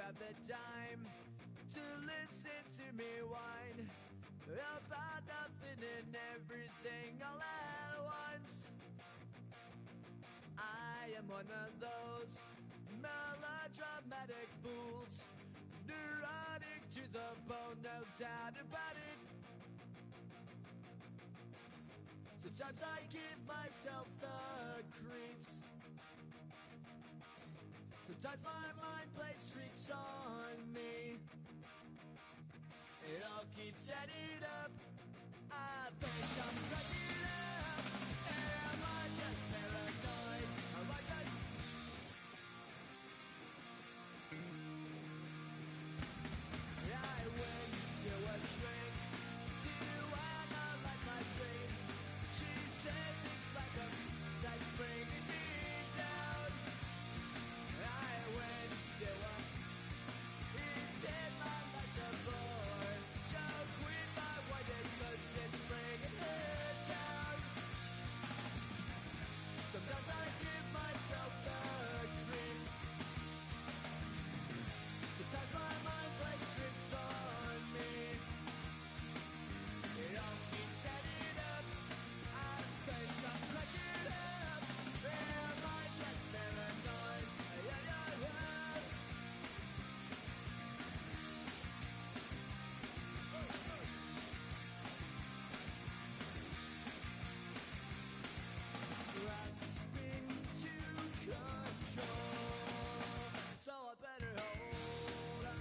have the time to listen to me whine about nothing and everything all at once. I am one of those melodramatic fools, neurotic to the bone, no doubt about it. Sometimes I give myself the creeps. Sometimes my mind plays tricks on me. It all keeps adding up. I think I'm cracking up. Am I just paranoid? Am I just... I went to a shrink to analyze my dreams. She says it's like a that's bringing me down. I went to a... He said my life's a bore. Choke with my white cause it's bringing her down. Sometimes I give myself the creeps. Sometimes my mind plays tricks on me. It all keeps adding up. I think I'm cracking up. Am I just paranoid? Yeah, yeah, yeah. Grasping to control, so I better hold on.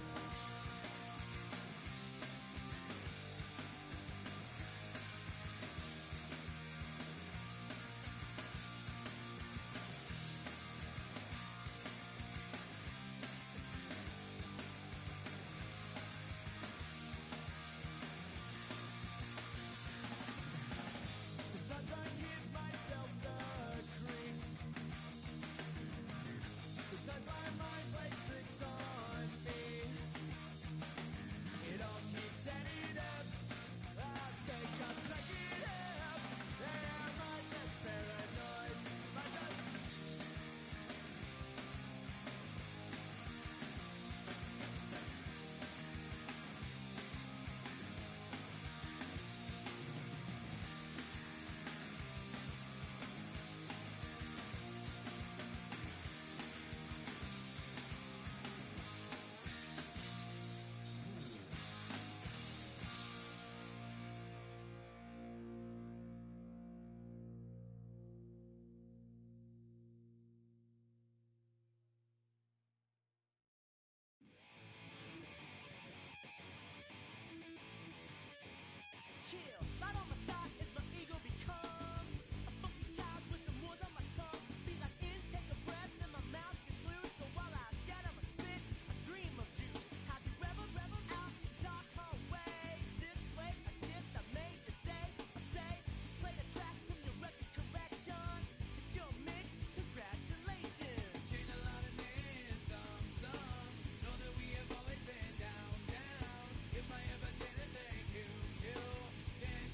Sometimes I give myself the creeps. Sometimes my mind plays tricks on me. It all keeps adding up. I think I'm cracking up. Am I just paranoid? Am I just... Chill, right on my side as my ego becomes a funky child with some words on my tongue. Feel like intake a breath and my mouth gets loose. So while I scatter my spit, I dream of juice. How to rebel out the dark hallways. This way, I guess I made the day. I say, play the track from your record collection. It's your mix, congratulations. Chain a lot of names, some know that we have always been down. If I ever didn't thank you, then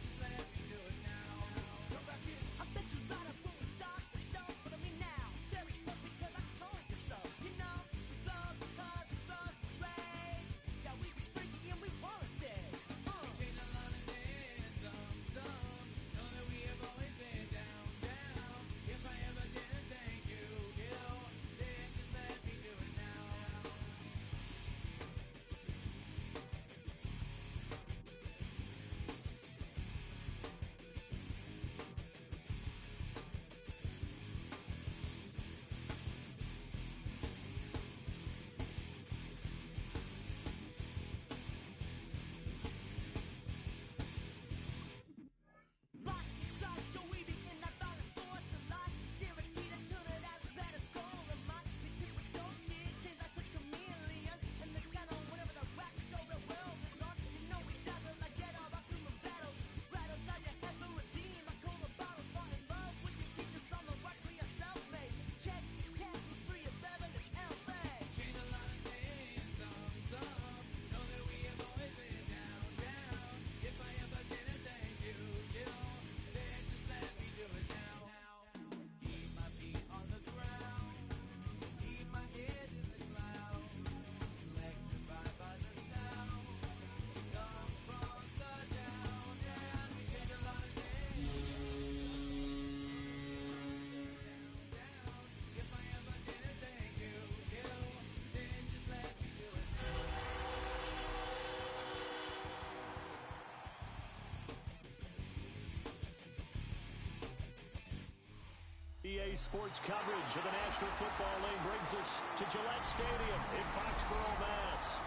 EA Sports coverage of the National Football League brings us to Gillette Stadium in Foxborough, Mass.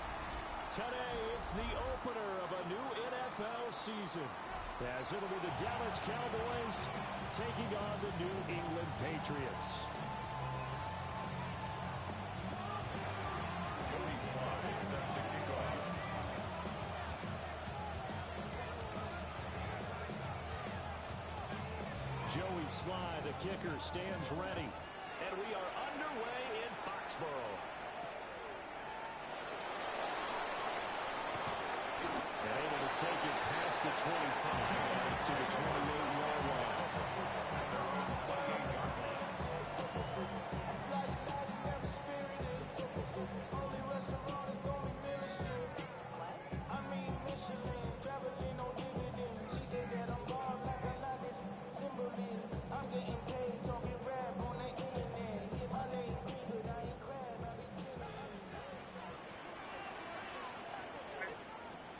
Today, it's the opener of a new NFL season, as it'll be the Dallas Cowboys taking on the New England Patriots. Joey Sly, the kicker, stands ready. And we are underway in Foxborough. And able to take it past the 25 to the 28-yard line.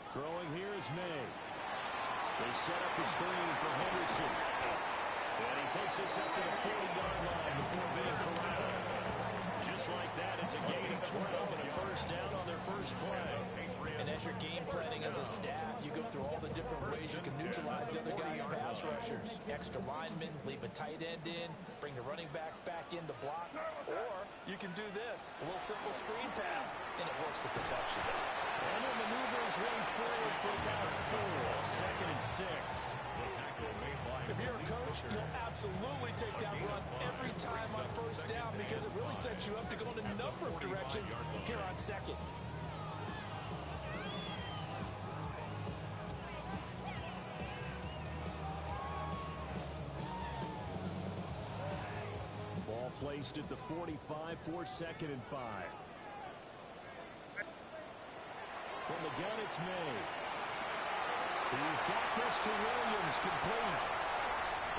Throwing here is May. They set up the screen for Henderson. And he takes this up to the 40-yard line before being corralled. Just like that, it's a gain of 12 and a first down on their first play. And as you're game planning as a staff, you go through all the different ways you can neutralize the other guy's pass rushers. Extra linemen, leave a tight end in, bring the running backs back in to block. Or you can do this, a little simple screen pass, and it works the protection. And the maneuver his way forward for about 4. Second and 6. If you're a coach, you'll absolutely take that run every time on first down because it really sets you up to go in a number of directions here on second. Ball placed at the 45 for second and 5. From the gun, it's May. He's got this to Williams, complete.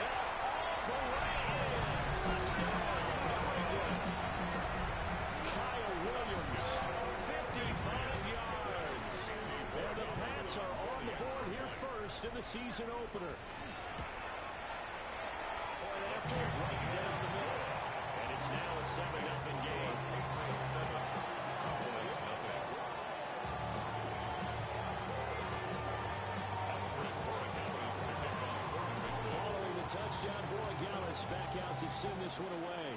And all the way in. Touchdown. Kyle Williams, 55 yards. And the Pats are on the board here first in the season opener. Point after, right down the middle. And it's now a 7-0 game. Touchdown, Borregales back out to send this one away.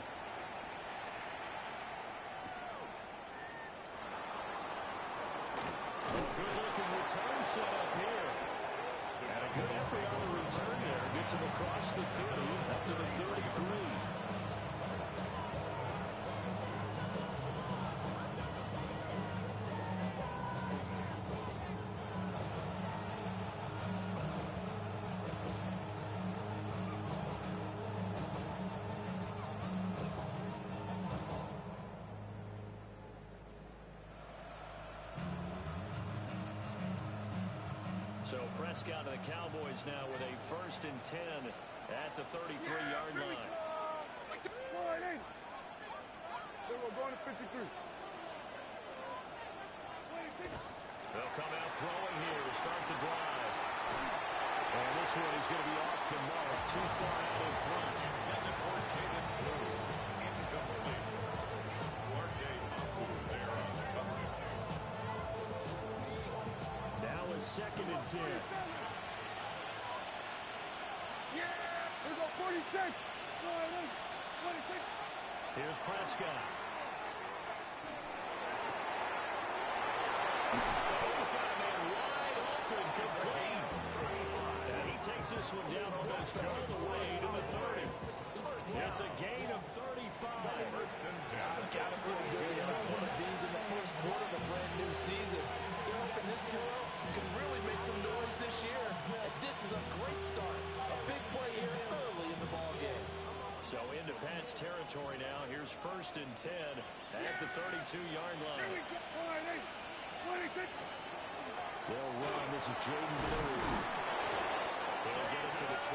Good-looking return set up here. And a good effort on the return there. Gets him across the 30, up to the 33. So Prescott and the Cowboys now with a 1st and 10 at the 33-yard line. We're going to 53. They'll come out throwing here to start the drive. And this one is going to be off the mark, too far out in front. Now a 2nd and 10. Yeah, we go 46. 26. Here's Prescott. He's got a man wide open, complete. And he takes this one down almost all the way to the 30. It's a gain of 35. I've got to feel good about one of these in the first quarter of a brand new season. They're hoping this duo can really make some noise this year. And this is a great start. A big play here early in the ball game. So into Pats territory now. Here's 1st and 10 at the 32-yard line. They'll run. This is Jaden Blue. They'll get it to the 23.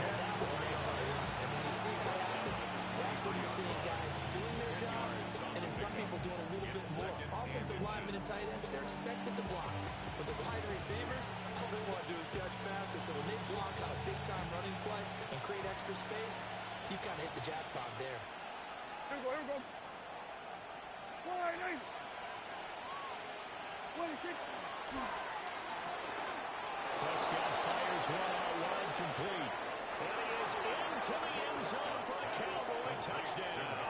And that was an excellent run. And when you see that happen, That's when you're seeing guys doing their job, and then some people doing a little bit more. Offensive linemen and tight ends, they're expected to block. But the wide receivers, all they want to do is catch passes. So when they block on a big-time running play and create extra space, you've kind of hit the jackpot there. Here we go, here we go. Wide, 26. Prescott fires one-on-one complete. And he is into the end zone for the Cowboy touchdown.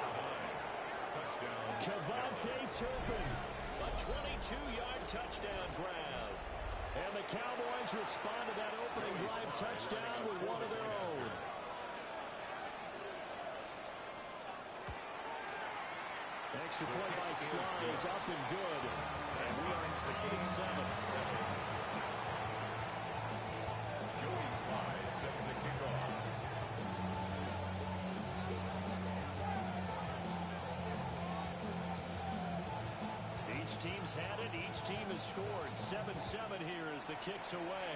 Cavante Turpin, a 22-yard touchdown grab. And the Cowboys respond to that opening drive touchdown with one of their own. Extra point by Sly is up and good. And we are tied at 7. Joey Sly set to kick off. Each team's had it. Each team has scored. 7-7 here as the kick's away.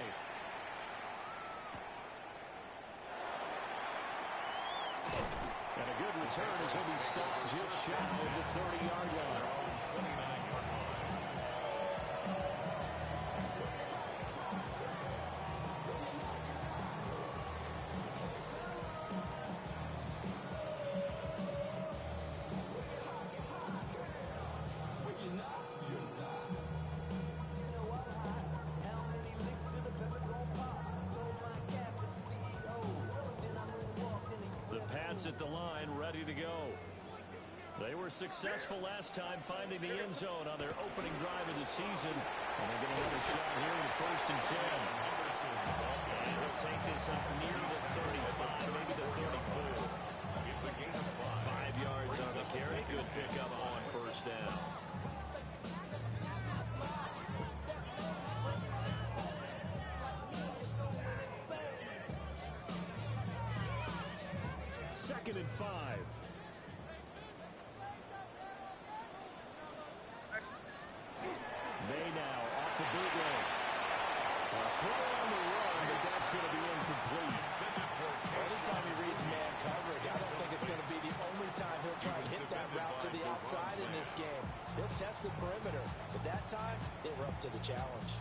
And a good return as he'll be stopped just shy of the 30-yard line. 29-yard line. At the line, ready to go. They were successful last time finding the end zone on their opening drive of the season. And they're getting another shot here in the 1st and 10. And he'll take this up near the 35, maybe the 34. It's a gain of 5 yards on the carry. Good pickup on 1st down. Second and 5. May now off the bootleg. A throw on the run, but that's going to be incomplete. Anytime he reads man coverage, I don't think it's going to be the only time he'll try to hit that route to the outside in this game. He'll test the perimeter, but that time, they were up to the challenge.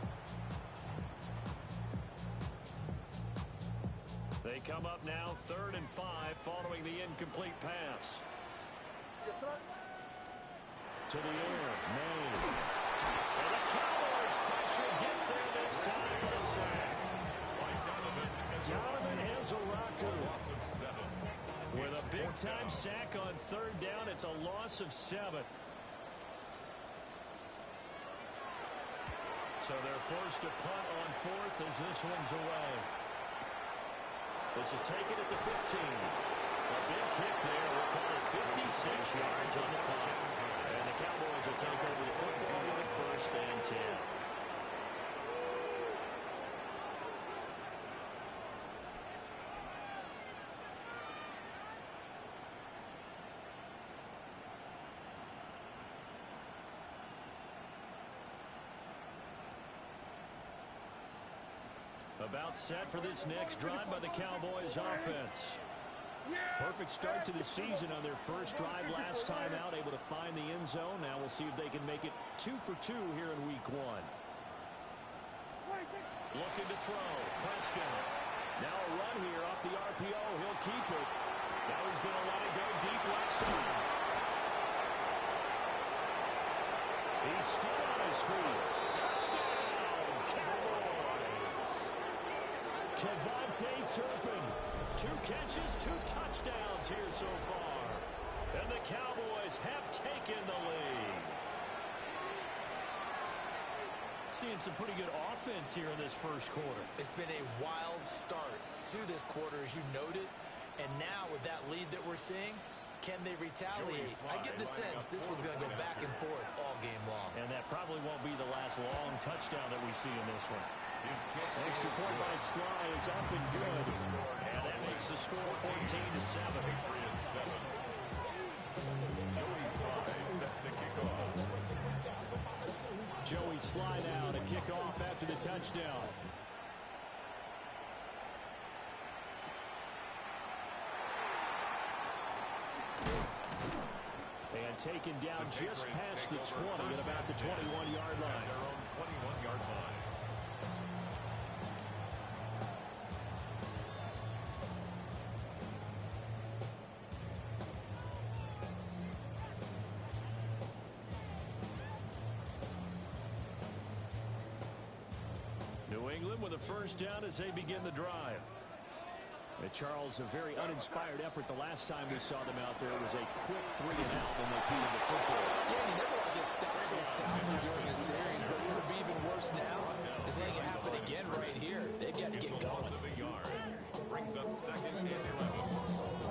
They come up now 3rd and 5 following the incomplete pass. To the air, May. And the Cowboys pressure gets there this time for a sack. Donovan Ezaraku with a big-time sack on 3rd down. It's a loss of 7. So they're forced to punt on 4th as this one's away. This is taken at the 15. A big kick there. We'll call it 56 yards on the clock. And the Cowboys will take over the football with 1st and 10. About set for this next drive by the Cowboys offense. Perfect start to the season on their first drive last time out, able to find the end zone. Now we'll see if they can make it 2 for 2 here in week 1. Looking to throw. Prescott. Now a run here off the RPO. He'll keep it. Now he's going to let it go deep left side. He's still on his feet. Touchdown, Cowboys. Cavante Turpin. 2 catches, 2 touchdowns here so far. And the Cowboys have taken the lead. Seeing some pretty good offense here in this first quarter. It's been a wild start to this quarter, as you noted. And now with that lead that we're seeing, can they retaliate? I get the sense this one's going to go back and forth all game long. And that probably won't be the last long touchdown that we see in this one. Extra point by Sly is up and good. And that makes the score 14-7. Joey Sly set to kick off. Joey Sly now to kick off after the touchdown. And taken down just past the 20 at about the 21-yard line. Their own 21-yard line. New England with a first down as they begin the drive. And Charles, a very uninspired effort the last time we saw them out there. It was a quick 3 and out when they beat the football. Yeah, you never want to get stopped so soundly during the series, but what would be even worse now is letting it happen again right here. They've got to get going. Brings up 2nd and 11.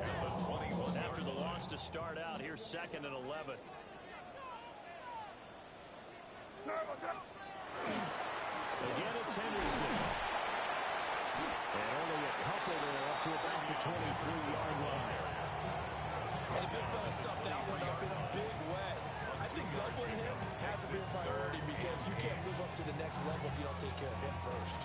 At the 21. After the loss to start out, here's 2nd and 11. Again, it's Henderson. And only a couple there up to about the 23-yard line. And the big fella stuffed that one up in a big way. I think doubling him has to be a priority because you can't move up to the next level if you don't take care of him first.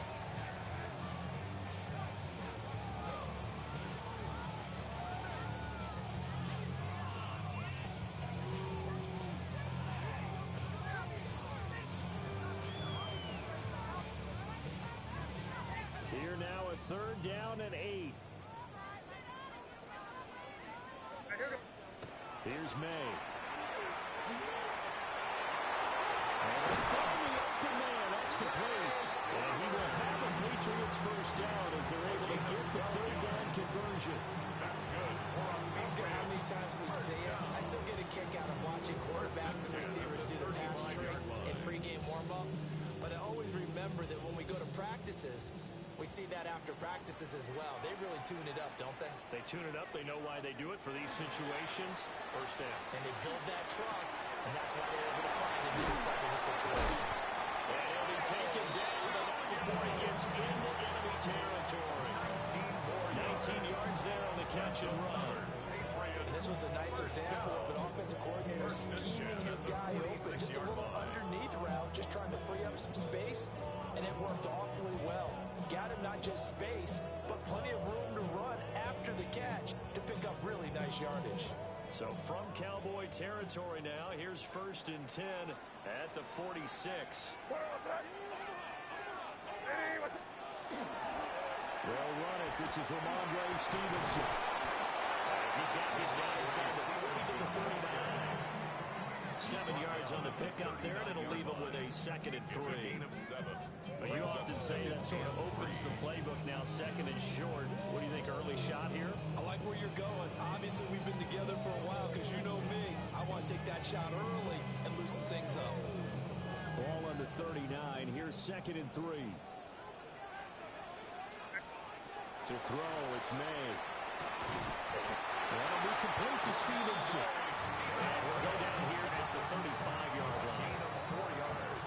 Here now a 3rd down and 8. Here's May. And from the open man, that's complete. And he will have a Patriots first down as they're able to get the 3rd down conversion. That's good. I don't care how many times we say it, I still get a kick out of watching quarterbacks and receivers do the pass trick in pregame warm-up. But I always remember that when we go to practices, we see that after practices as well. They really tune it up, don't they? They tune it up. They know why they do it for these situations. First down. And they build that trust, and that's why they're able to find it in this type of a situation. And he'll be taken down, but not before he gets into enemy territory. 19 yards there on the catch and run. And this was a nice example of an offensive coordinator scheming his guy open. Just a little underneath route, just trying to free up some space, and it worked awfully well. Got him not just space, but plenty of room to run after the catch to pick up really nice yardage. So from Cowboy territory now, here's 1st and 10 at the 46. They'll run it. This is Ramondre Stevenson. As he's got this down inside the 40 to the 49. 7 yards on the pickup there, and it'll leave him with a 2nd and 3. But you often say that sort of opens the playbook now, 2nd and short. What do you think, early shot here? I like where you're going. Obviously, we've been together for a while because you know me. I want to take that shot early and loosen things up. Ball on the 39. Here's 2nd and 3. To throw, it's May. That'll be complete to Stevenson. And we'll go down here at the 35-yard line.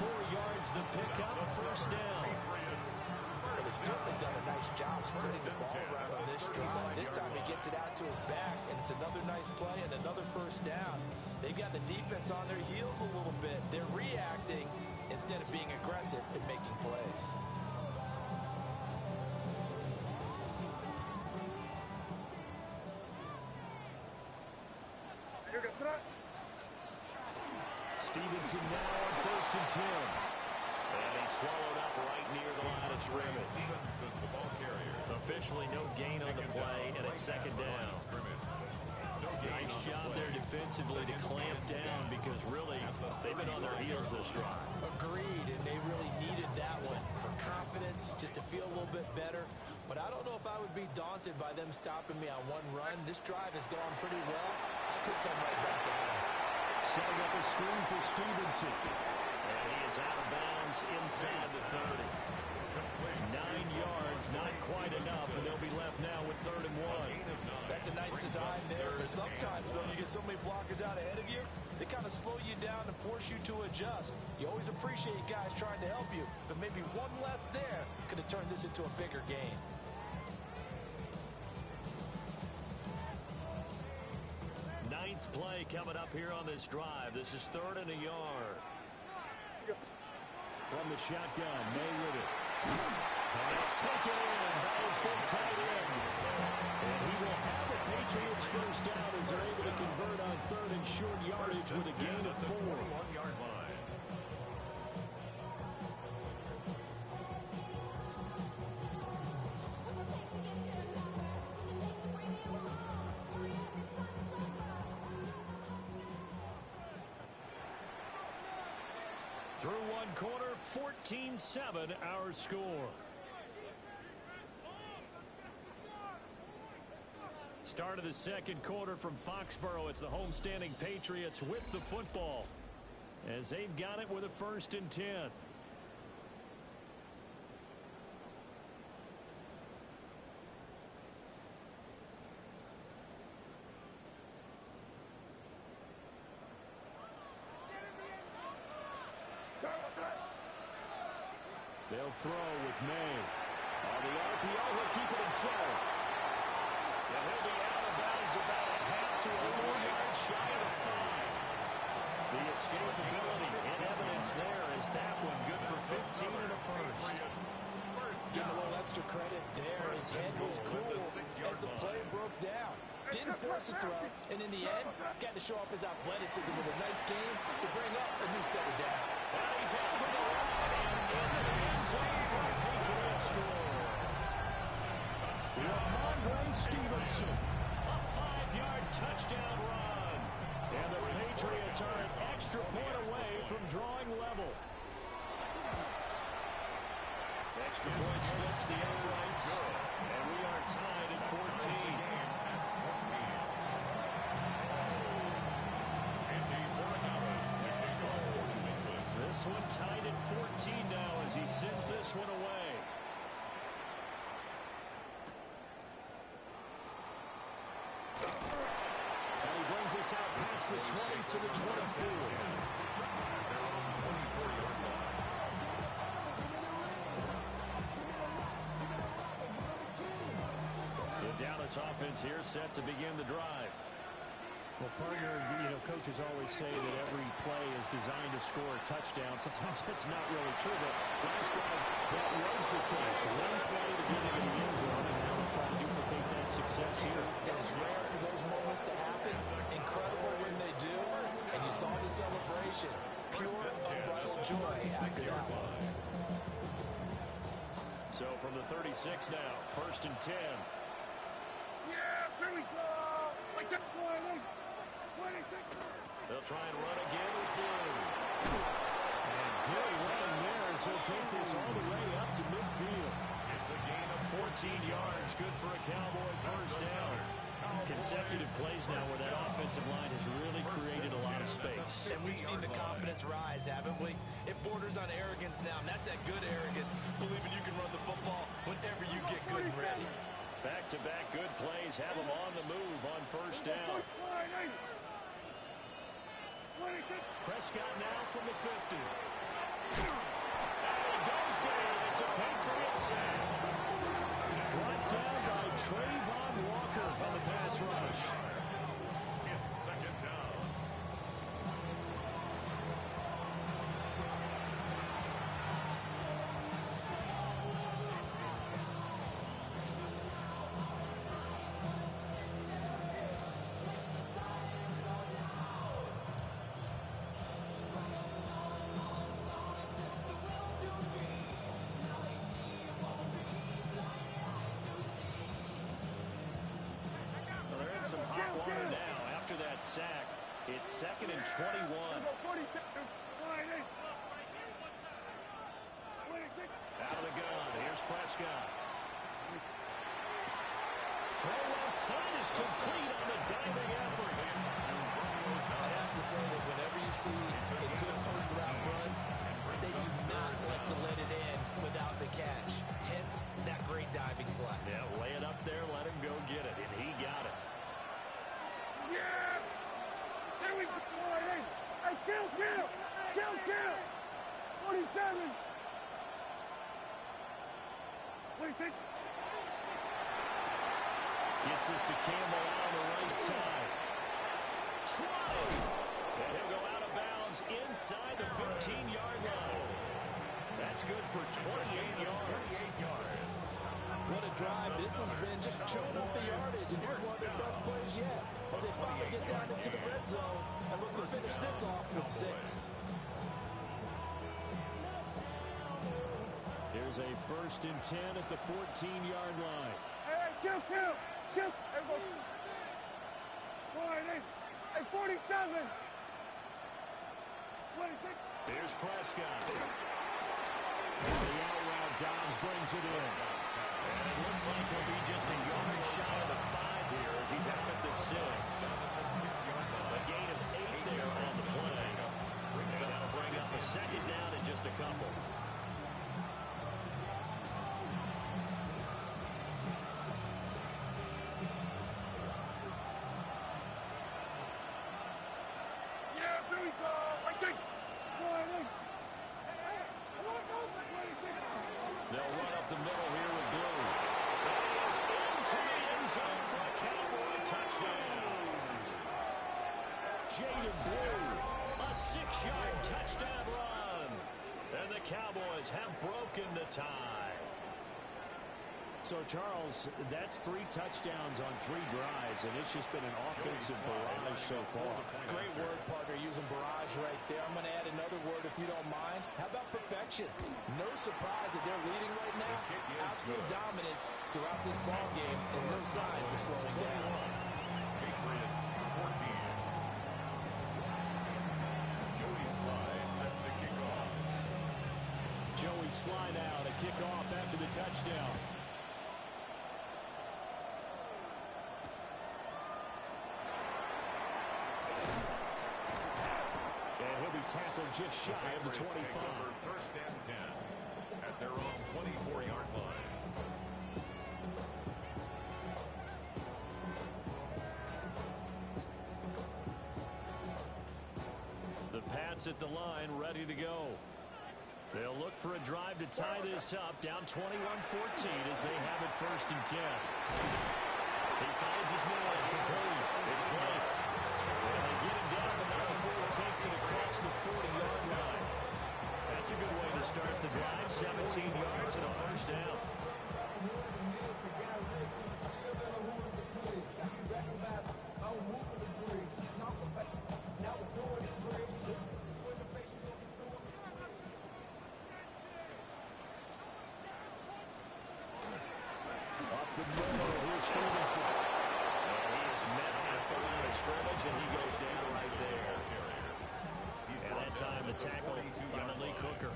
4 yards the pickup, first down. Well, they've certainly done a nice job spreading the ball around on this drive. This time he gets it out to his back, and it's another nice play and another first down. They've got the defense on their heels a little bit. They're reacting instead of being aggressive and making plays. Stevenson now on 1st and 10. And he's swallowed up right near the line of scrimmage. Stevenson, the ball carrier. Officially no gain on the play, and it's 2nd down. Nice job there defensively to clamp down because really they've been on their heels this drive. Agreed, and they really needed that one for confidence, just to feel a little bit better. But I don't know if I would be daunted by them stopping me on one run. This drive has gone pretty well. I could come right back at him. Setting up a screen for Stevenson. And he is out of bounds inside the 30. 9 yards, not quite enough, and they'll be left now with 3rd and 1. That's a nice design there, but sometimes, though, you get so many blockers out ahead of you, they kind of slow you down and force you to adjust. You always appreciate guys trying to help you, but maybe one less there could have turned this into a bigger game. Ninth play coming up here on this drive. This is 3rd and a yard. From the shotgun, May with it. And it's taken in by his big tight end. And he will have the Patriots first down as they're able to convert on third and short yardage with a gain of 4. 21-yard line. Through one quarter, 14-7 our score. Start of the second quarter from Foxborough. It's the homestanding Patriots with the football as they've got it with a 1st and 10. They'll throw with May. On the RPO, he'll keep it himself. And he'll be out of bounds about a half to a 4-yard shy of the 5. The escapability in evidence there is that one good for 15 and a first. Getting a little extra credit there. His head was cool as the play broke down. Didn't force a throw, and in the end, got to show off his athleticism with a nice game to bring up a new set of down. And he's over the line and into the end zone for a Patriot score. Ramondre Stevenson, a 5-yard touchdown run. And the Patriots are an extra point away from drawing level. Extra point splits the uprights, and we are tied at 14. This one tied at 14 now as he sends this one away. And he brings us out past the 20 to the 24. The Dallas offense here set to begin the drive. Well, partner, coaches always say that every play is designed to score a touchdown. Sometimes that's not really true, but last drive, that was the case. One play to get into the end zone, and now we're trying to duplicate that success here. And it's rare for those moments to happen. Incredible when they do. And you saw the celebration. Pure, unbridled joy after that one. So from the 36 now, 1st and 10. Yeah, here we go. They'll try and run again with Blue. And good running there as he'll take this all the way up to midfield. It's a gain of 14 yards, good for a Cowboy first down. Consecutive plays now where that offensive line has really created a lot of space. And we've seen the confidence rise, haven't we? It borders on arrogance now, and that's that good arrogance, believing you can run the football whenever you get good and ready. Back-to-back good plays have them on the move on first down. Prescott now from the 50. And he goes down. It's a Patriot sack. Brought down by Trayvon Walker on the pass rush. It's 2nd down. Some hot water now after that sack. It's 2nd and 21. Out of the gun. Here's Prescott. Throw well side is complete on the diving effort. I have to say that whenever you see a good post route run, they do not like to let it end without the catch. Hence, that great diving play. Yeah, lay it up there, let him go get it, and he got it. Yeah! There we go! Hey, kill! 47! 26! Gets this to Campbell out on the right side. Trotted! And he'll go out of bounds inside the 15-yard line. That's good for 28 yards. What a drive this has been, just chewing up the yardage, and here's one of their best plays yet as they finally get down into the red zone and look to finish this off with 6. Here's a 1st and 10 at the 14-yard line. Hey, kill. Hey, boy, hey, 47. 26. Here's Prescott. The out route, Dobbs brings it in. And it looks like he'll be just a yard shy of the 5 here as he's up at the 6. A gain of 8 there on the play. And that'll bring up a 2nd down in just a couple. They'll run up the middle here with Blue. That is into the end zone for a Cowboy touchdown. Jaden Blue, a 6-yard touchdown run. And the Cowboys have broken the tie. So, Charles, that's 3 touchdowns on 3 drives, and it's just been an offensive barrage so far. Great word, partner, using barrage right there. I'm going to add another word if you don't mind. How about perfection? No surprise that they're leading right now. Absolute dominance throughout this ball game, and no signs of slowing down. Patriots 14. Joey Sly set to kick off. Joey Sly now to kick off after the touchdown. Tackled just shy of the 25. 1st and 10 at their own 24-yard line. The Pats at the line, ready to go. They'll look for a drive to tie this up, down 21-14 as they have it 1st and 10. He finds his man, complete. It's Blake. And they get him down, but not before he takes it across the 40-yard line. That's a good way to start the drive. 17 yards and a 1st down. Up the middle, here's Stevenson. And he is met at the line of scrimmage, and he goes down right there. And that time the tackle by Malik Hooker.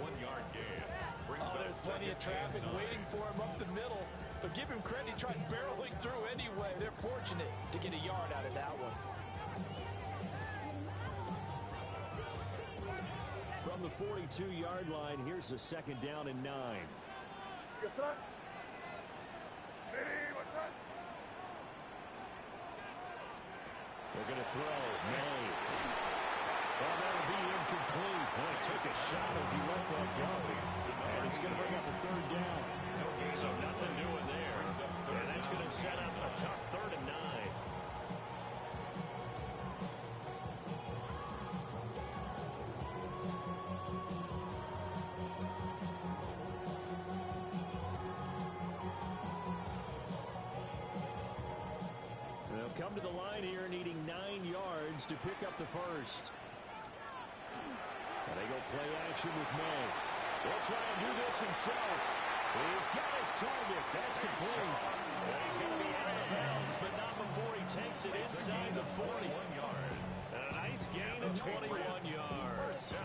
1-yard gain. There's plenty of traffic waiting for him up the middle. But give him credit, he tried barreling through anyway. They're fortunate to get a yard out of that one. From the 42-yard line, here's a 2nd down and 9. They're going to throw. May. Well, that'll be incomplete. Boy, took a shot as he let that go. And it's going to bring up a 3rd down. So nothing doing there. And that's going to set up a tough 3rd and 9. They'll come to the line here needing 9 yards to pick up the 1st. And they go play action with May. He'll try and do this himself. He's got his target. That's complete. And he's going to be out of bounds, but not before he takes it inside the 40. And a nice gain of 21 yards.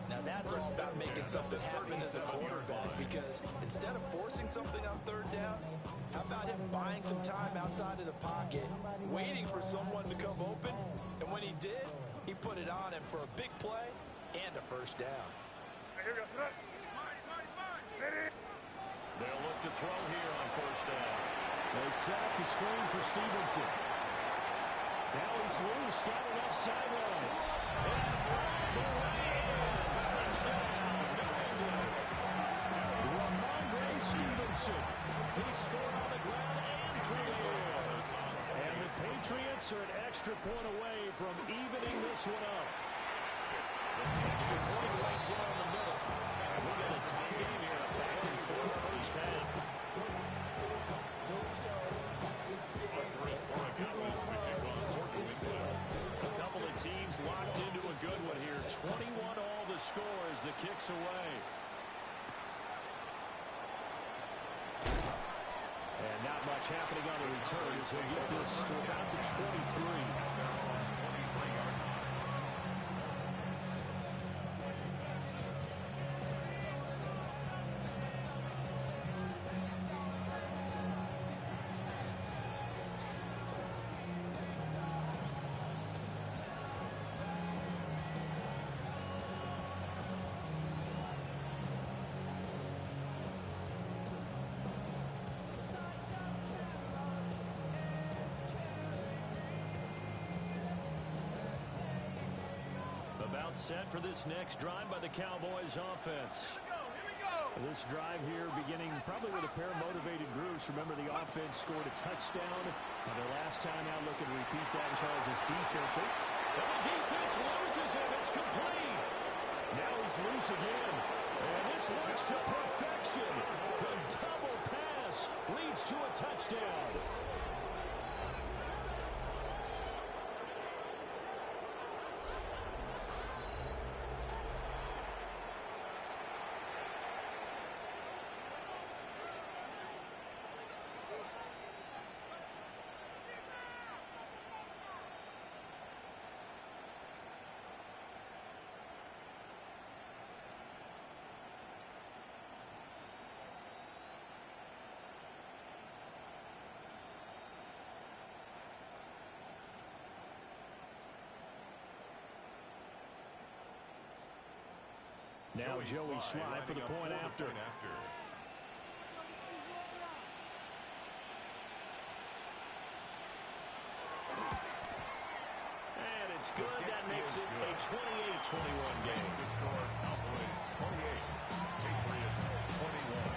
Now that's all about making something happen as a quarterback, because instead of forcing something on 3rd down, how about him buying some time outside of the pocket, waiting for someone to come open, and when he did, he put it on him for a big play and a 1st down. They'll look to throw here on 1st down. They set up the screen for Stevenson. Now he's loose, got it left sideline. Ramondre Stevenson. He scored on the ground and through the air. And the Patriots are an extra point away from evening this one up. Extra point right down the middle. as the kick's away. And not much happening on the return as he'll get this to about the 23. About set for this next drive by the Cowboys offense. This drive here beginning probably with a pair of motivated groups. Remember, the offense scored a touchdown. Their last time out, looking to repeat that in Charles' defense. And the defense loses him. It's complete. Now he's loose again. And this works to perfection. The double pass leads to a touchdown. Now Joey Sly for the point after. And it's good. That makes it a 28-21 game. The score, Cowboys 28, Patriots 21.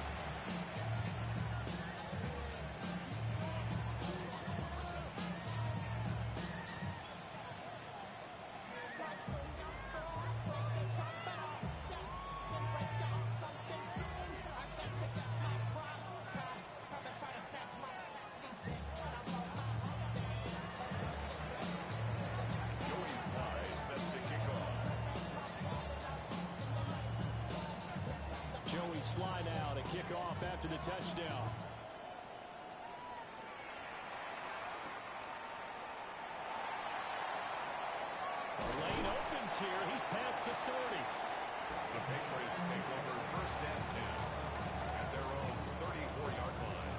Joey Sly now to kick off after the touchdown. The lane opens here. He's past the 30. The Patriots take over first and 10 at their own 34-yard line.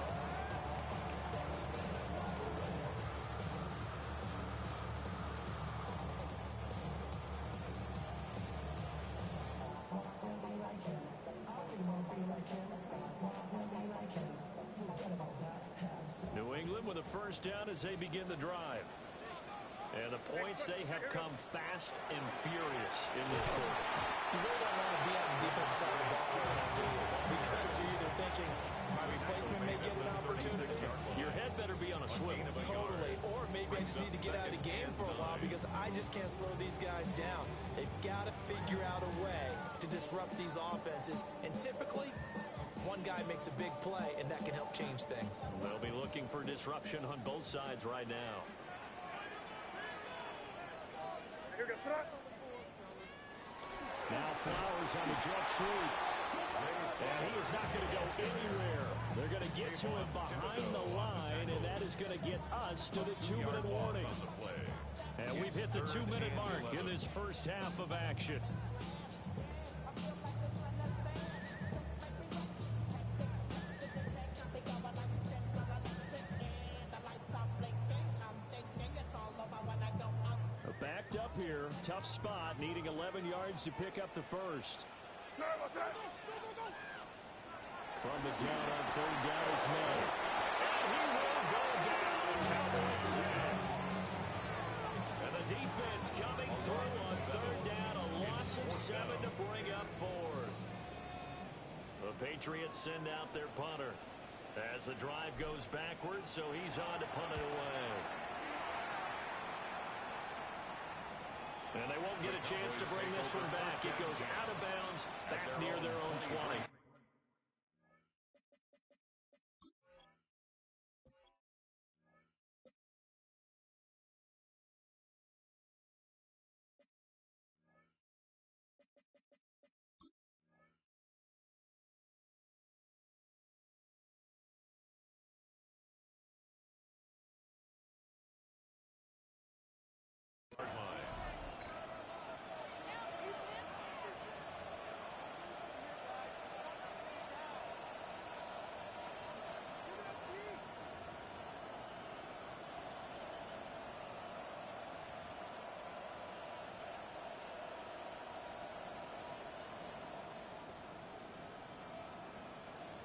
New England with a first down as they begin the drive. And the points, they have come fast and furious in this quarter. You really don't want to be on the defensive side of the ball right now, because you're either thinking, my replacement may get an opportunity. Your head better be on a swivel. Totally. Or maybe I just need to get out of the game for a while because I just can't slow these guys down. They've got to figure out a way to disrupt these offenses. And typically, one guy makes a big play, and that can help change things. They'll be looking for disruption on both sides right now. Now Flowers on the jet sweep. And he is not going to go anywhere. They're going to get to him behind the line, and that is going to get us to the 2-minute warning. And we've hit the 2-minute mark in this first half of action. Backed up here, tough spot, needing 11 yards to pick up the first. From the gun on third down is made. And he will go down. Cowboys sack. And the defense coming through on third down. A loss of 7 to bring up fourth. The Patriots send out their punter as the drive goes backwards, so he's on to punt it away. And they won't get a chance to bring this one back. It goes out of bounds back near their own 20.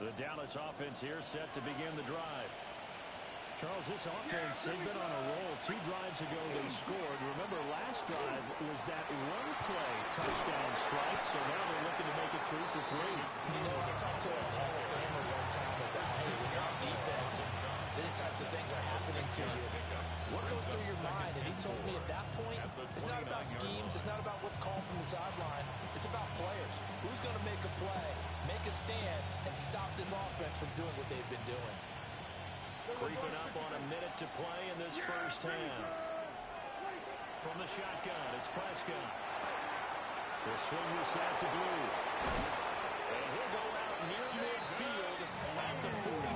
The Dallas offense here set to begin the drive. Charles, this offense, they've been on a roll. 2 drives ago they scored. Remember, last drive was that one-play touchdown strike, so now they're looking to make it 3 for 3. You know, I talked to a Hall of Famer one time about, hey, when you're on defense and these types of things are happening to you, what goes through your mind? And he told me at that point, it's not about schemes, it's not about what's called from the sideline, it's about players. Who's going to make a play, make a stand, and stop this offense from doing what they've been doing? Creeping up on a minute to play in this first half. From the shotgun, it's Prescott. He'll swing this out to Blue. And he'll go out near midfield at the 49.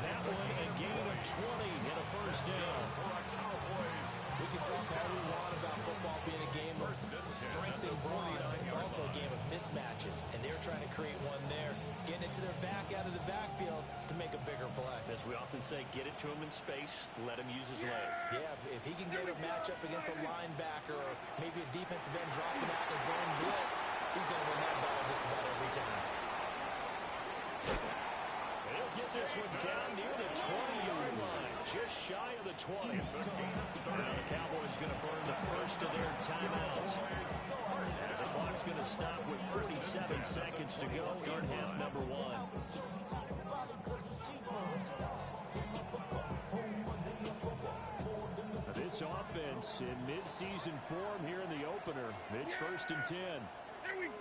That one a gain of 20 in a first down. We can talk all we want about football being a game of strength and brawn. It's also a game of mismatches, and they're trying to create one there, getting it to their back out of the backfield to make a bigger play. As we often say, get it to him in space, let him use his leg. Yeah, if he can get a matchup against a linebacker or maybe a defensive end dropping out in a zone blitz, he's going to win that ball just about every time. He'll get this one down near the 20-yard line, just shy of the 20. Now the Cowboys going to burn the first of their timeouts, as the clock's going to stop with 47 seconds to go in half number 1. This offense in mid-season form here in the opener. It's 1st and 10. Here we go.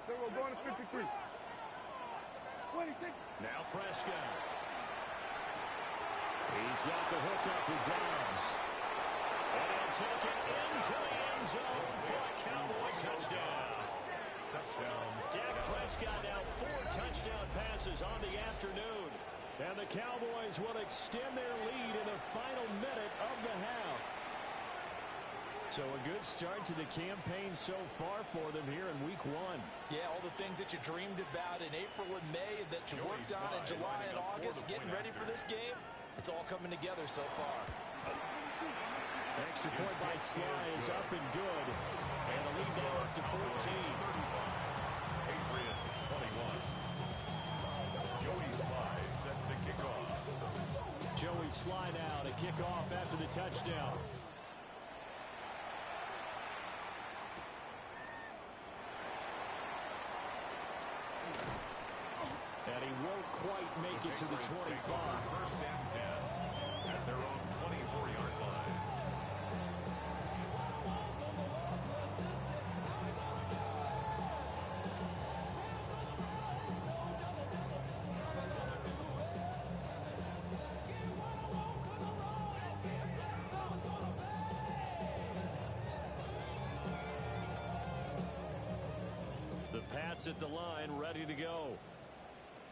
Then we're going to 53. 26. Now Prescott. He's got the hook up with Dobbs. And he'll take it into the end zone for a Cowboy touchdown. Dak Prescott now 4 touchdown passes on the afternoon. And the Cowboys will extend their lead in the final minute of the half. So a good start to the campaign so far for them here in week 1. Yeah, all the things that you dreamed about in April and May that you worked on in July and August, getting ready for this game, it's all coming together so far. Extra point by Sly is up and good. And the lead now up to 14. Patriots 21. Joey Sly set to kick off. Joey Sly now to kick off after the touchdown. And he won't quite make it to the 25. 1st and 10 at their own 24-yard line. The Pats at the line, ready to go.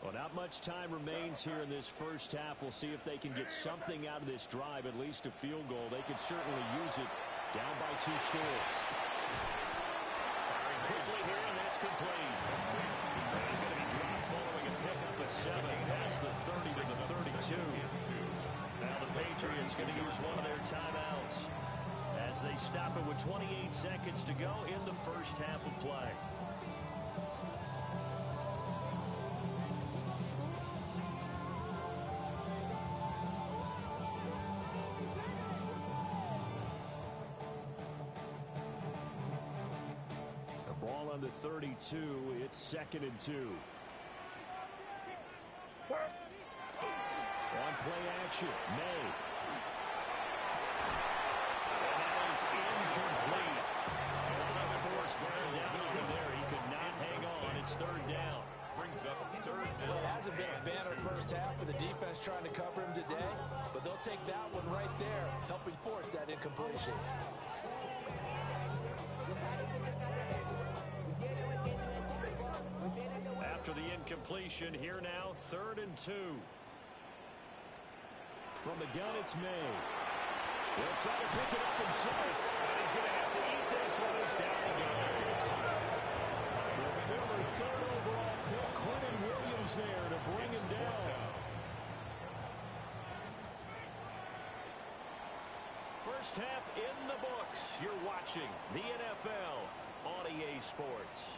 Well, not much time remains here in this first half. We'll see if they can get something out of this drive, at least a field goal. They could certainly use it down by 2 scores. Firing quickly here, and that's complete. He's going to be dropped following a pickup of 7 past the 30 to the 32. Now the Patriots going to use one of their timeouts as they stop it with 28 seconds to go in the first half of play. Ball on the 32. It's 2nd and 2. On play action, May. And that is incomplete. A lot of force burned down over there. He could not hang on. It's 3rd down. Brings up 3rd down. Well, it hasn't been a banner first half with the defense trying to cover him today, but they'll take that one right there, helping force that incompletion. After the incompletion, here now, 3rd and 2. From the gun, it's May. He'll try to pick it up himself. And he's going to have to eat this one as down he goes. The former 3rd overall pick, Quentin Williams there to bring him down. First half in the books. You're watching the NFL on EA Sports.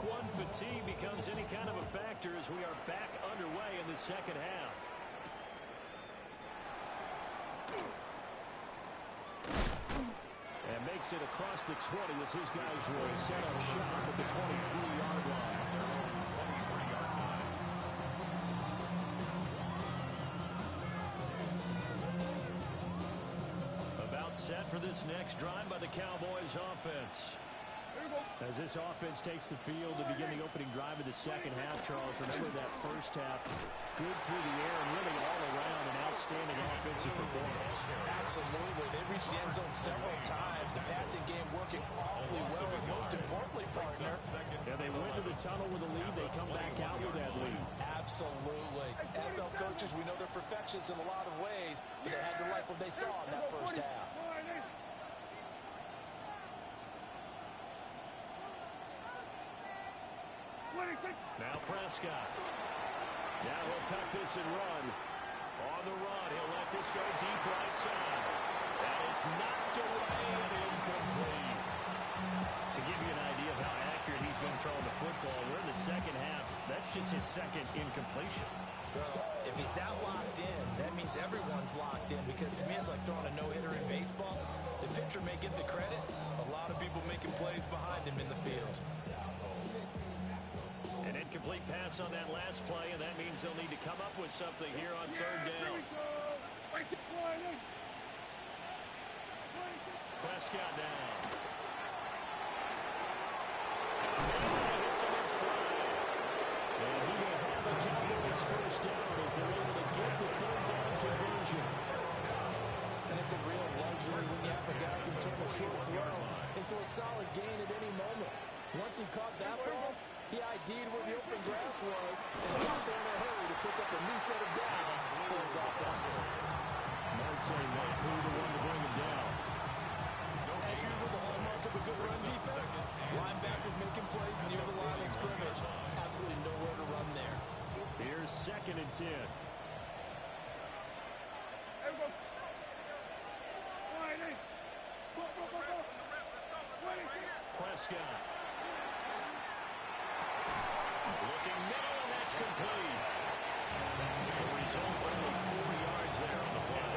one fatigue becomes any kind of a factor as we are back underway in the second half. And makes it across the 20 as his guys will set up shop at the 23-yard line. About set for this next drive by the Cowboys offense. As this offense takes the field to begin the opening drive of the second half, Charles, remember that first half, good through the air and really all around an outstanding offensive performance. Absolutely. They reached the end zone several times. The passing game working awfully well, and most importantly, partner. Yeah, they went to the tunnel with a lead. They come back out with that lead. Absolutely. NFL coaches, we know they're perfectionists in a lot of ways, but they had to like what they saw in that first half. Now Prescott. Now he'll tuck this and run. On the run, he'll let this go deep right side. And it's knocked away and incomplete. To give you an idea of how accurate he's been throwing the football, we're in the second half. That's just his second incompletion. Well, if he's not locked in, that means everyone's locked in, because to me it's like throwing a no-hitter in baseball. The pitcher may get the credit. A lot of people making plays behind him in the field. An incomplete pass on that last play, and that means they'll need to come up with something here on third down. Prescott down. And hits him in stride. And he will have a Cowboys first down as they're able to get the third down conversion. And it's a real luxury when you have a guy who can turn a short throw into a solid gain at any moment. Once he caught that ball, he ID'd where the open grass was and got there in a hurry to pick up a new set of downs for his offense. Marte might be the one to bring him down. As usual, the hallmark of a good run defense, linebackers making plays near the line of scrimmage. Absolutely nowhere to run there. Here's 2nd and 10. Prescott. Looking middle, and that's complete. The result, only 4 yards there on the play.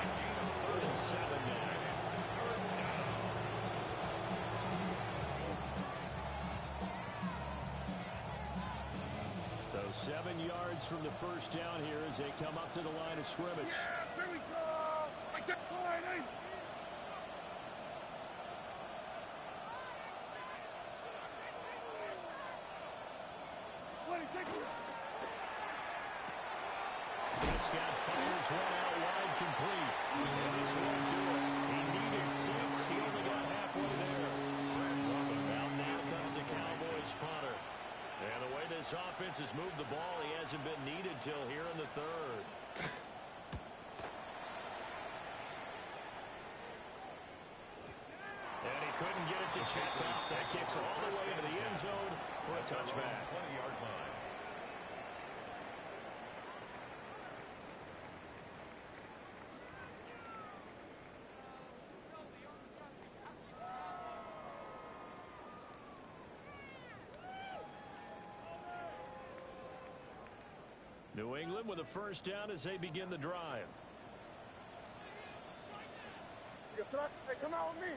3rd and 7 now. So 7 yards from the first down here as they come up to the line of scrimmage. Yeah, here we go. Right there. Prescott fires one out wide, complete. This won't do it. He needed 6. He only got halfway there. Now comes the Cowboys punter. And the way this offense has moved the ball, he hasn't been needed till here in the 3rd. And he couldn't get it to check off. That kicks all the way into the end zone for a touchback. 20-yard line. New England with a first down as they begin the drive. Hey, come out with me.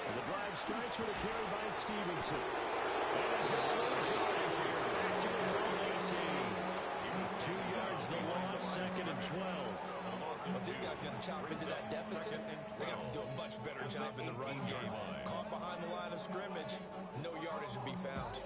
And the drive starts with a carry by Stevenson. And he's going to lose yardage here. Back to his own 18. 2 yards the loss, 2nd and 12. If these guys going to chop into that deficit, they got to do a much better job in the run game. Caught behind the line of scrimmage, no yardage to be found.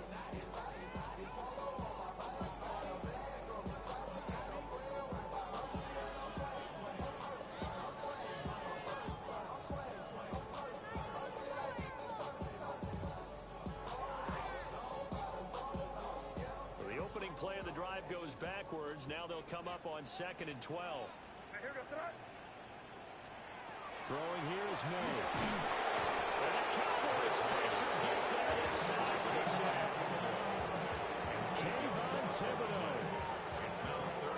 Play of the drive goes backwards. Now they'll come up on 2nd and 12. Throwing here is May. And the Cowboys pressure gets there this time for the sack. Kayvon Thibodeau.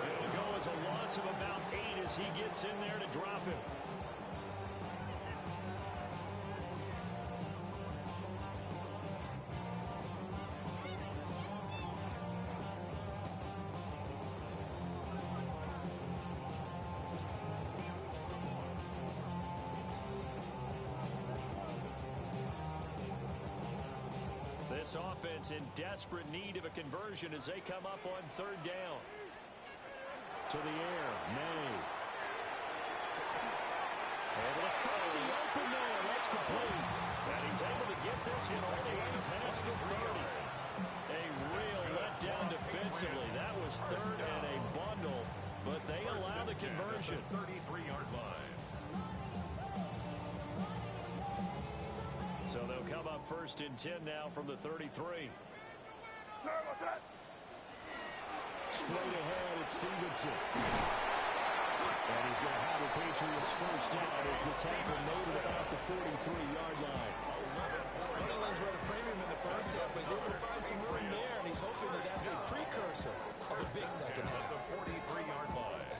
It'll go as a loss of about 8 as he gets in there to drop him. This offense in desperate need of a conversion as they come up on third down. To the air, May. Able to throw the open man. That's complete. And he's able to get this one all the way past the 30. A real letdown defensively. That was third and a bundle, but they allow the conversion. 33-yard line. So they'll come up first and 10 now from the 33. Straight ahead, it's Stevenson. And he's going to have the Patriots first down as the tackle made it about the 43-yard line. Netherlands were at a premium in the first half, but he's able to find some room there, and he's hoping that that's a precursor of a big second half. The 43-yard line.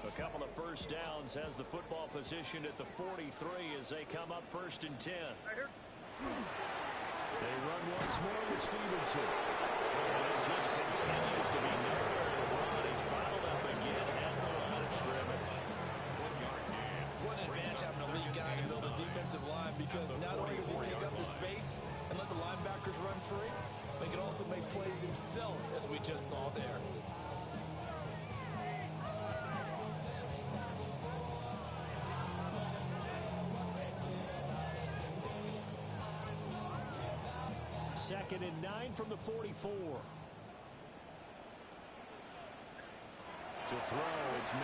A couple of first downs has the football positioned at the 43 as they come up first and 10. They run once more with Stevenson. And it just continues to be nowhere to run. He's bottled up again at the line of scrimmage. 1 yard gain. One advantage having a lead guy to build a defensive line, because not only does he take up the space and let the linebackers run free, but he can also make plays himself, as we just saw there. Second and 9 from the 44. To throw, it's May.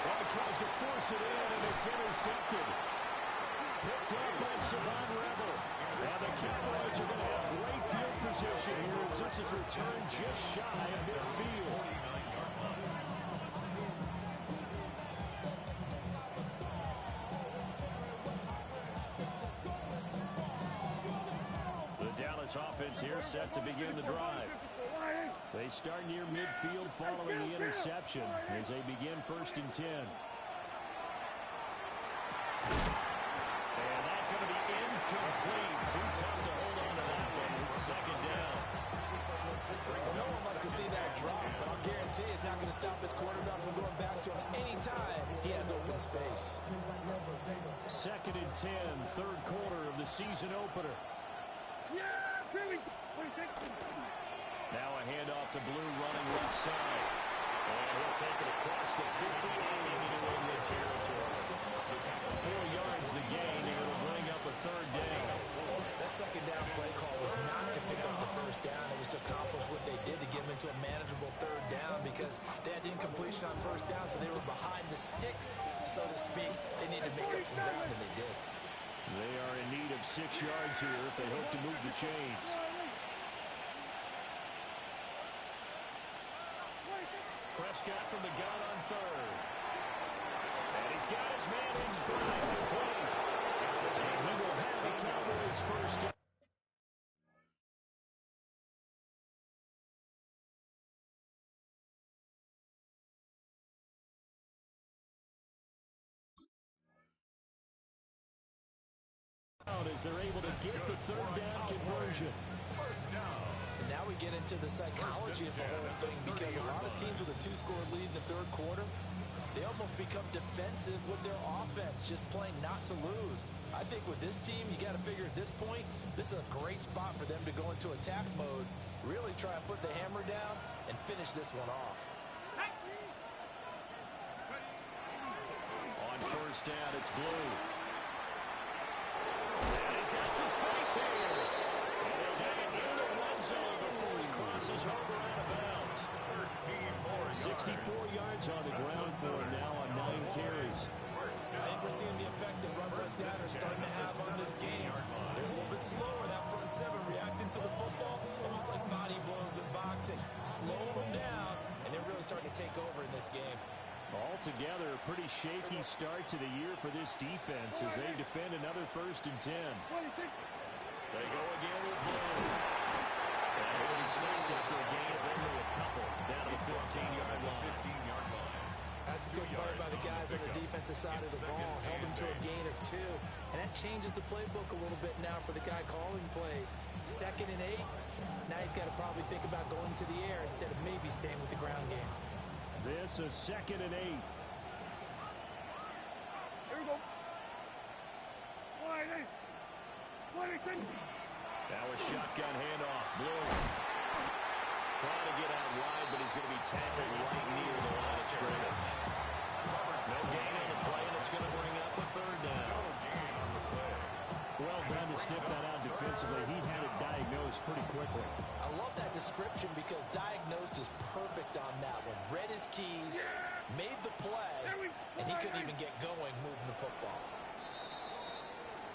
Well, he tries to force it in, and it's intercepted. Picked up by Savon Rebel. And the Cowboys are going to have great field position here as this is returned just shy of midfield. 49-yard line. Offense here set to begin the drive. They start near midfield following the interception as they begin first and 10. And that's going to be incomplete. Too tough to hold on to that one. It's second down. Well, no one wants to see that drop, but I'll guarantee it's not going to stop his quarterback from going back to him anytime he has open space. Second and 10, third quarter of the season opener. Now a handoff to Blue running left side. And he'll take it across the 50 and into New England territory. 4 yards the gain, and it'll bring up a third down. That second down play call was not to pick up the first down. It was to accomplish what they did to get them into a manageable third down, because they had incompletion on first down, so they were behind the sticks, so to speak. They needed to make up some ground, and they did. They are in need of 6 yards here if they hope to move the chains. Prescott from the gun on third. And he's got his man in stride complete. And he will have the Cowboys first down. As they're able to get the third down conversion. And now we get into the psychology of the whole thing, because a lot of teams with a 2-score lead in the third quarter, they almost become defensive with their offense, just playing not to lose. I think with this team, you got to figure at this point, this is a great spot for them to go into attack mode, really try and put the hammer down and finish this one off. On first down, it's Blue. And he's got some space here. And he'll have it in the red zone before he crosses over out of bounds. 64 yards on the ground for him now on 9 carries. I think we're seeing the effect that runs like that are starting to have on this game. They're a little bit slower, that front seven, reacting to the football, almost like body blows in boxing. Slowing them down, and they're really starting to take over in this game. Altogether, a pretty shaky start to the year for this defense as they defend another first and 10. They go again with Blue. And he'll be snapped after a gain of only a couple down to the 15-yard line. That's a good play by the guys on the defensive side of the ball. Held them to a gain of 2. And that changes the playbook a little bit now for the guy calling plays. Second and 8. Now he's got to probably think about going to the air instead of maybe staying with the ground game. This is second and 8. Here we go. Now a shotgun handoff. Blue trying to get out wide, but he's going to be tackled right near the line of scrimmage. No gain on the play, and it's going to bring up a third down. Well done to sniff that out defensively. He had it diagnosed pretty quickly. I love that description because diagnosed is perfect on that one. Read his keys, made the play, and he couldn't even get going moving the football.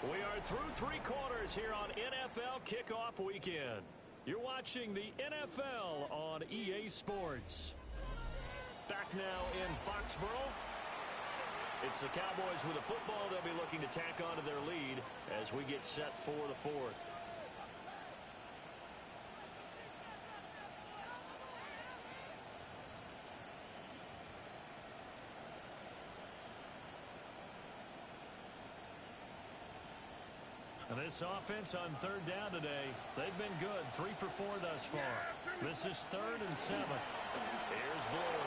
We are through 3 quarters here on NFL Kickoff Weekend. You're watching the NFL on EA Sports. Back now in Foxborough. It's the Cowboys with a football. They'll be looking to tack onto their lead as we get set for the 4th. And this offense on 3rd down today, they've been good. 3 for 4 thus far. This is 3rd and 7. Here's Blue.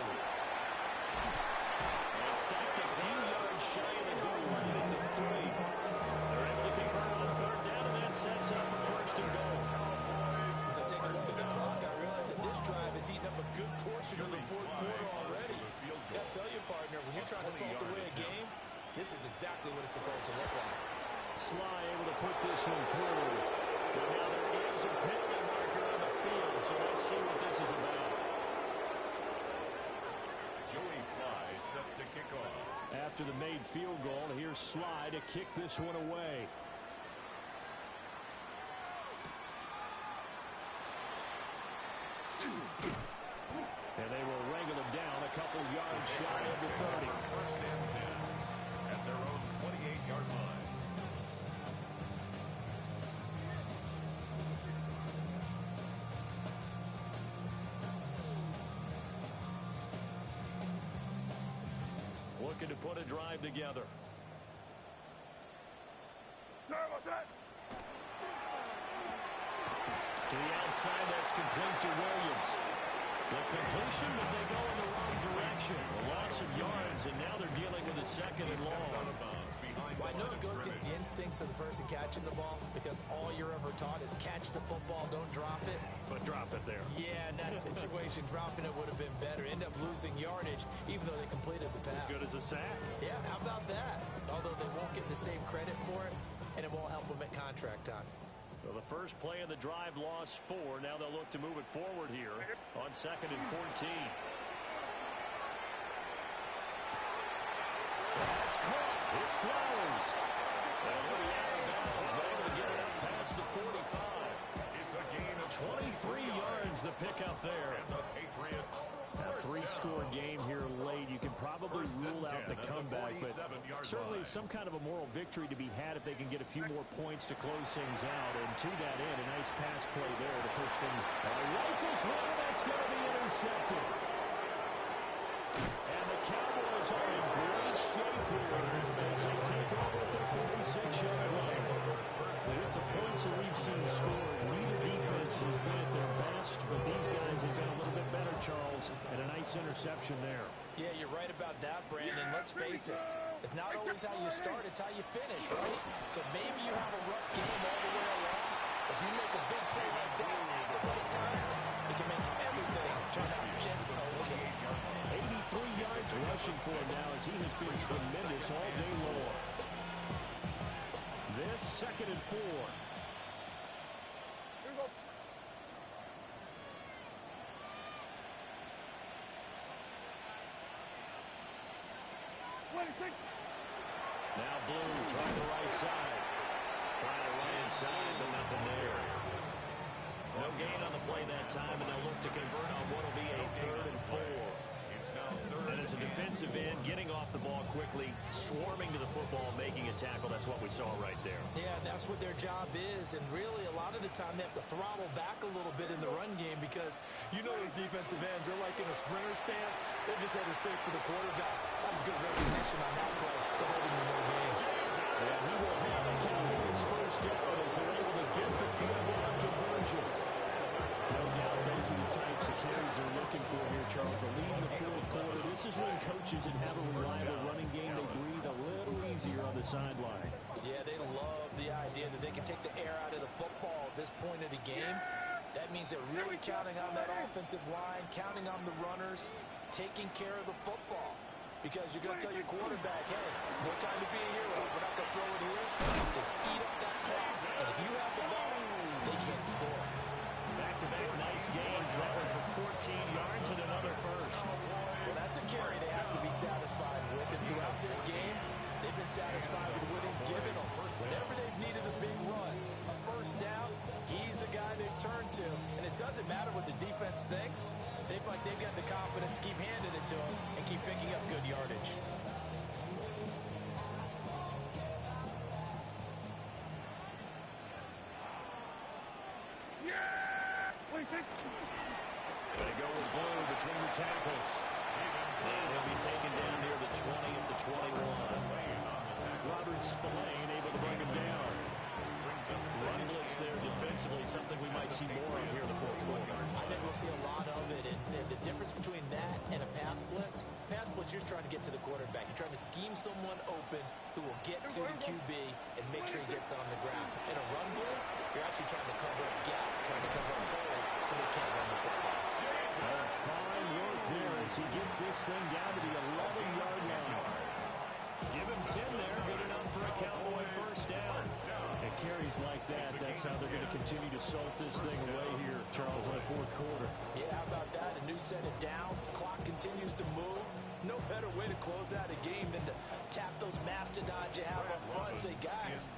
And stacked a few yards shy of the goal line at the 3. They're able to convert on 3rd down, and that sets up 1st and goal. As I take a look at the clock, I realize that this drive has eaten up a good portion of the 4th quarter already. Got to tell you, partner, when you're trying to salt away a game, this is exactly what it's supposed to look like. Sly able to put this one through. But now there is a penalty marker on the field, so let's see what this is about. Joey Sly set to kick off. After the made field goal, here's Sly to kick this one away. And they will wrangle him down a couple yards shy of the 30. 1st and 10 at their own 28-yard line. Looking to put a drive together. To the outside, that's complete to Williams. The completion, but they go in the wrong direction. A loss of yards, and now they're dealing with a 2nd and long. Well, I know it goes against the instincts of the person catching the ball because all you're ever taught is catch the football, don't drop it. But drop it there. Yeah, in that situation, dropping it would have been better. End up losing yardage, even though they completed the pass. As good as a sack. Yeah, how about that? Although they won't get the same credit for it, and it won't help them at contract time. Well, the first play of the drive lost 4. Now they'll look to move it forward here on 2nd and 14. That's caught. It's Flowers. And he'll be out of bounds, but able to get it out past the 45. It's a gain of 23 yards, the pickup there. And the Patriots. A 3-score game here late. You can probably rule out the comeback, but certainly some kind of a moral victory to be had if they can get a few more points to close things out. And to that end, a nice pass play there to push things. Rifles one, that's going to be intercepted. And the Cowboys are in great shape here as they take over at their 46-yard line. With the points that we've seen scored, neither defense has been at their best, but these guys have been a little bit better, Charles, and a nice interception there. Yeah, you're right about that, Brandon. Let's face it. It's not always how you start, it's how you finish, right? So maybe you have a rough game all the way along. If you make a big play like that at the right time, it can make everything turn out just okay. 83 yards rushing for him now as he has been tremendous all day long. This 2nd and 4. Now Blue trying the right side. Trying the right inside, but nothing there. No gain on the play that time, and they'll look to convert on what will be a 3rd and 4. And as a defensive end, getting off the ball quickly, swarming to the football, making a tackle, that's what we saw right there. Yeah, that's what their job is, and really a lot of the time they have to throttle back a little bit in the run game because you know those defensive ends, they're like in a sprinter stance. They're just headed straight for the quarterback. That was good recognition on that play to hold him in no game. And he will have the Cowboys 1st down as they're able to get the field goal conversion. No doubt those are the types of carries they're looking for here, Charles. The lead in the 4th quarter. This is when coaches that have a reliable running game, they breathe a little easier on the sideline. Yeah, they love the idea that they can take the air out of the football at this point of the game. That means they're really counting on that offensive line, counting on the runners, taking care of the football. Because you're going to tell your quarterback, hey, no time to be a hero. We're not going to throw it here. Just eat up that clock. And if you have the ball, they can't score. Back-to-back nice gains. That one for 14 yards and another first. Well, that's a carry they have to be satisfied with. And throughout this game, they've been satisfied with what he's given them. Whenever they've needed a big run, a first down, he's the guy they've turned to. And it doesn't matter what the defense thinks. They've got the confidence to keep handing it to him and keep picking up good yardage. They go with Blue between the tackles. And he'll be taken down near the 20 at the 21. Robert Spillane able to bring him down. Run blitz there defensively, something we might see more of here in the fourth quarter. I think we'll see a lot of it. And the difference between that and a pass blitz, you're trying to get to the quarterback. You're trying to scheme someone open who will get to the QB and make sure he gets on the ground. In a run blitz, you're actually trying to cover up gaps, trying to cover up holes so they can't run the football. Fine work there as he gets this thing down to the 11-yard line. Give him 10 there, good enough for a Cowboy first down. And carries like that, that's how they're going to continue to salt this thing away here, Charles, in the fourth quarter. Yeah, how about that? A new set of downs. Clock continues to move. No better way to close out a game than to tap those mastodons you have up front and say, guys,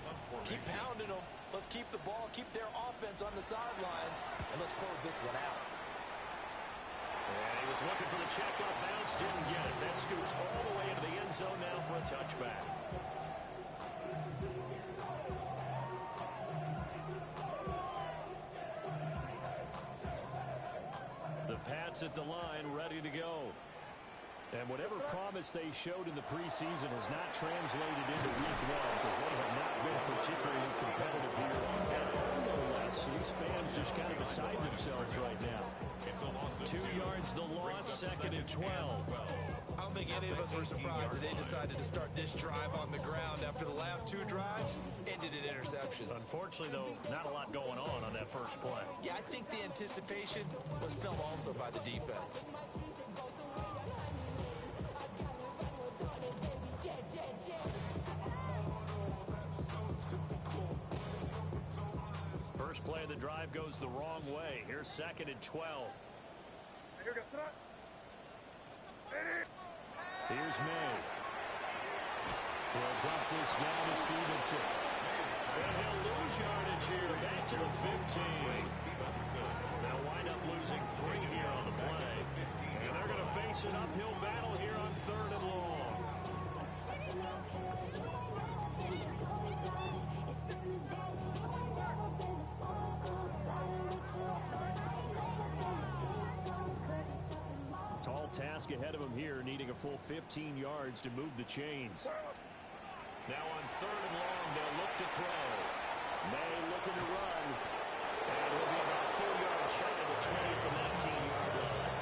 keep pounding them. Let's keep the ball, keep their offense on the sidelines, and let's close this one out. And he was looking for the checkup bounce, didn't get it. That scoots all the way into the end zone now for a touchback. The Pats at the line, ready to go. And whatever promise they showed in the preseason has not translated into week one because they have not been particularly competitive here at home, no less. So these fans just kind of beside themselves right now. 2 yards the loss, second and 12. I don't think any of us were surprised that they decided to start this drive on the ground after the last 2 drives ended in interceptions. Unfortunately, though, not a lot going on that first play. Yeah, I think the anticipation was felt also by the defense. First play of the drive goes the wrong way. Here's second and 12. Here's May. He'll dump this down to Stevenson. And he'll lose yardage here back to the 15. They'll wind up losing 3 here on the play. And they're going to face an uphill battle here on third and long. Tall task ahead of him here, needing a full 15 yards to move the chains. Now on third and long, they'll look to throw. May looking to run. And he'll be about 4 yards shy of the 20 at the 19-yard line.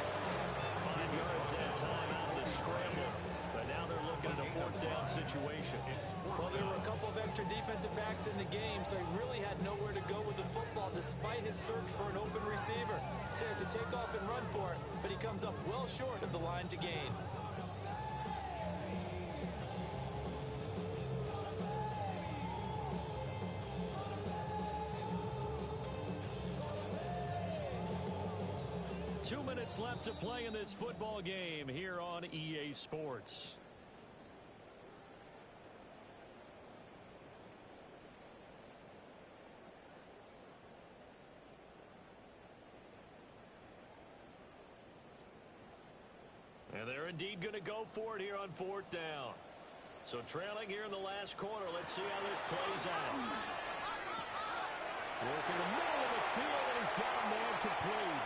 5 yards that time out of the scramble. But now they're looking at a fourth down situation. Well, there were a couple of extra defensive backs in the game, so he really had nowhere to go with the football despite his search for an open receiver. So he has to take off and run for it, but he comes up well short of the line to gain. Two minutes left to play in this football game here on EA Sports. And they're indeed going to go for it here on fourth down. So trailing here in the last quarter. Let's see how this plays out. Working the middle of the field, and he's got a man complete.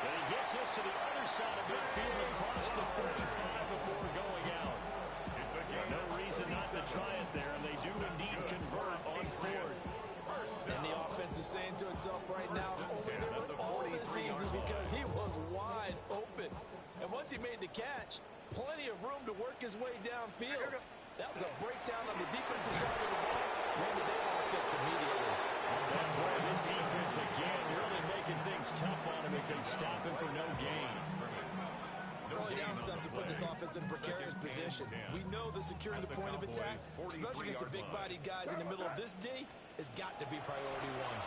And he gets this to the other side of midfield across the 35 before going out. No reason not to try it there, and they do indeed convert on fourth. And the offense is saying to itself right now, only there was all this easy because he was wide open. And once he made the catch, plenty of room to work his way downfield. That was a breakdown on the defensive side of the ball, one that they want to fix immediately. as they stop him for no gain. Early down stuff to put this offense in a precarious position. We know that securing the point of attack, especially against the big-bodied guys in the middle of this D, has got to be priority one.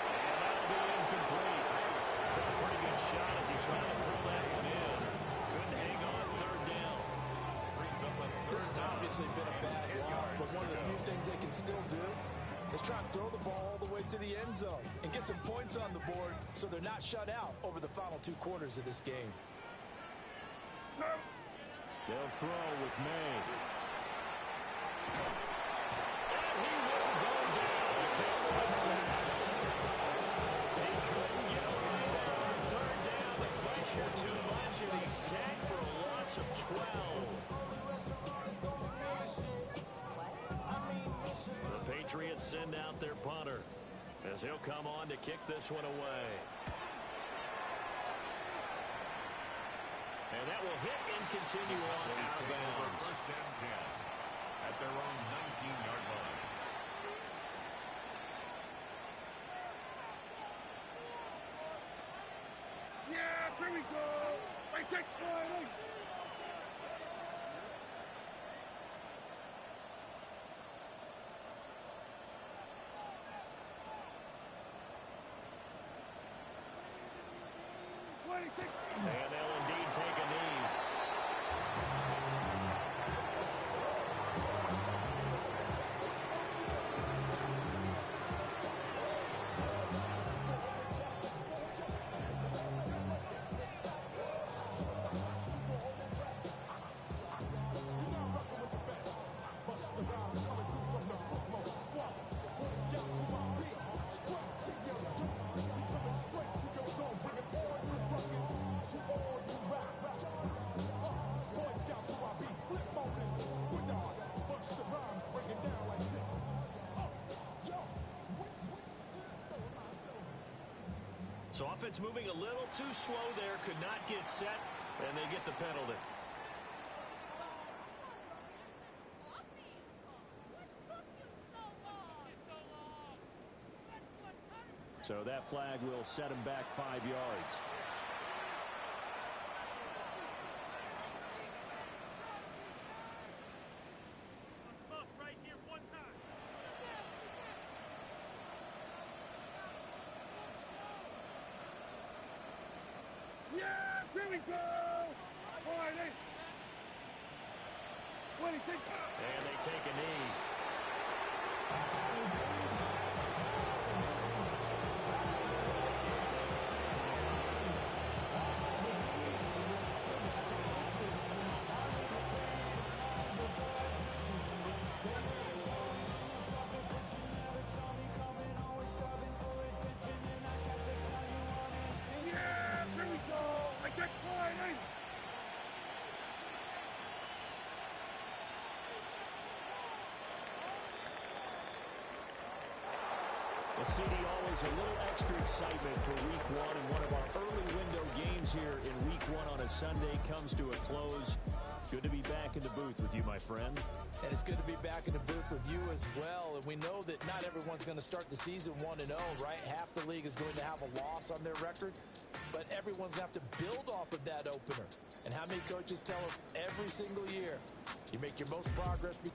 And that'll be incomplete. Took a pretty good shot as he tried to pull that one in. Couldn't hang on third down. This has obviously been a bad loss, but one of the few things they can still do is try to throw the ball all the way to the end zone and get some points on the board so they're not shut out over the final 2 quarters of this game. They'll throw with May. And he will go down. For a sack. They couldn't get away there on third down. The pressure too much, and he's sacked for a loss of 12. The Patriots send out their punter as he'll come on to kick this one away. And that will hit and continue on out of bounds. First and 10 at their own 19-yard line. Yeah, here we go. I take one. And they'll indeed take a knee. So offense moving a little too slow there, could not get set, and they get the penalty. So that flag will set him back 5 yards. Yeah, here we go. All right, hey. And they take a knee. Well, CD, always a little extra excitement for Week 1, and one of our early window games here in Week 1 on a Sunday comes to a close. Good to be back in the booth with you, my friend. And it's good to be back in the booth with you as well. And we know that not everyone's going to start the season 1-0, right? Half the league is going to have a loss on their record. But everyone's going to have to build off of that opener. And how many coaches tell us every single year, you make your most progress between